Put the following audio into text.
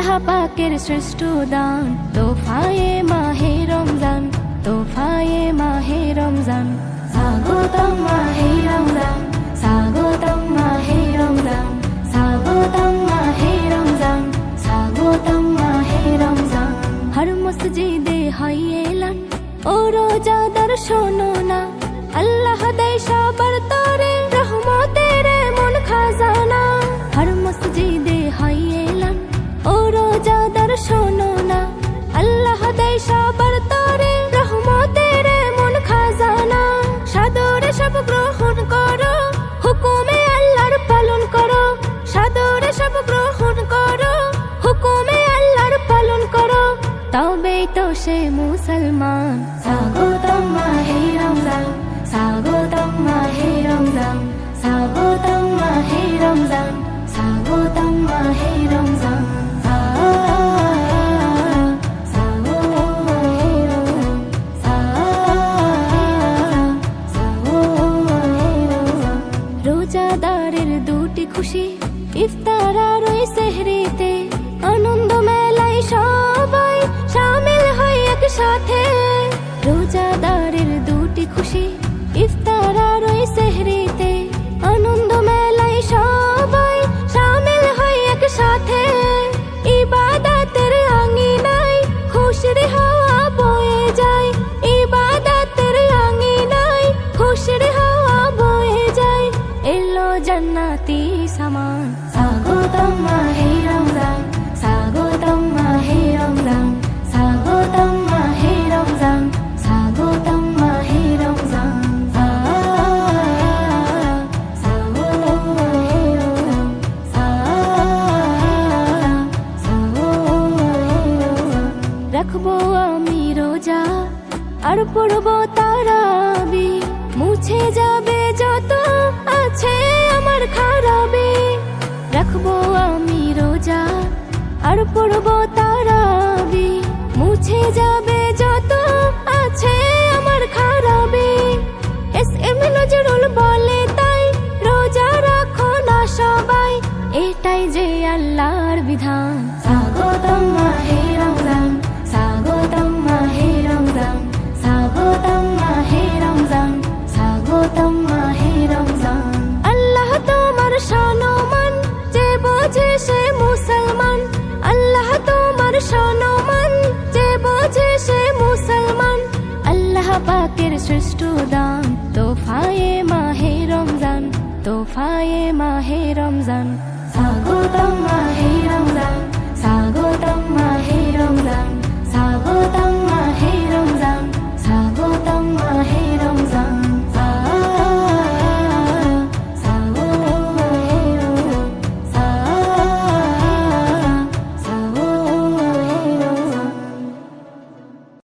আল্লাহ পাকের শ্রেষ্ঠ দান তোফায়ে মাহে রমজান, তোফায়ে মাহে রমজান। স্বাগতম মাহে রমজান, স্বাগতম মাহে রমজান, স্বাগতম মাহে রমজান, স্বাগতম মাহে রমজান। হর মসজিদে হয় এলান, ও রোজাদার শোনো না, আল্লাহ দেয় সবার তরে রহমতের এমন খাজানা। হর মসজিদে হয় এলান, ও রোজাদার শোনো না, আল্লাহ দেয় সবার তরে রহমতের এমন খাজানা। সাদরে সব গ্রহণ করো, হুকুমে আল্লাহর পালন করো, সাদরে সব গ্রহণ করো, হুকুমে আল্লাহর পালন করো, তবেই তো সে মুসলমান। স্বাগতম মাহে রমজান, স্বাগতম মাহে রমজান, স্বাগতম মাহে রমজান, স্বাগতম মাহে রমজান। রোজাদারের দুটি খুশি, ইফতার আর ওই সেহরিতে, আনন্দ মেলায় সবাই শামিল হয় একসাথে। রোজাদারের দুটি খুশি, ইফতার আর ওই সেহরিতে, আনন্দ মেলায় সবাই শামিল হয় একসাথে। ইবাদতের আঙ্গিনায় খুশির হাওয়া বয়ে যায়, ইবাদতের আঙ্গিনায় খুশির হাওয়া বয়ে যায়, এলো জান্নাতি সামান। স্বাগতম মাহে রমজান, স্বাগতম মাহে রমজান, স্বাগতম মাহে রমজান, স্বাগতম মাহে রমজান। রাখবো আমি রোজা আর পড়বো তারাবি, মুছে যাবে যত আছে আমার খারাপি। রাখবো আমি রোজা আর পড়বো তারাবি, মুছে যাবে যত আছে আমার খারাপি। এস এম নজরুল বলে তাই রোজা রাখো না সবাই, এটাই যে আল্লাহর বিধান। স্বাগতম মাহে রমজান, স্বাগতম মাহে রমজান, স্বাগতম মাহে রমজান, স্বাগতম মাহে রমজান। আল্লাহ তোমার শানমান, যে বোঝে সে মুসলমান, আল্লাহ তোমার শানমান, যে বোঝে সে মুসলমান। আল্লাহ পাকের শ্রেষ্ঠ দান তোফায়ে মাহে রমজান, তোফায়ে মাহে রমজান। স্বাগতম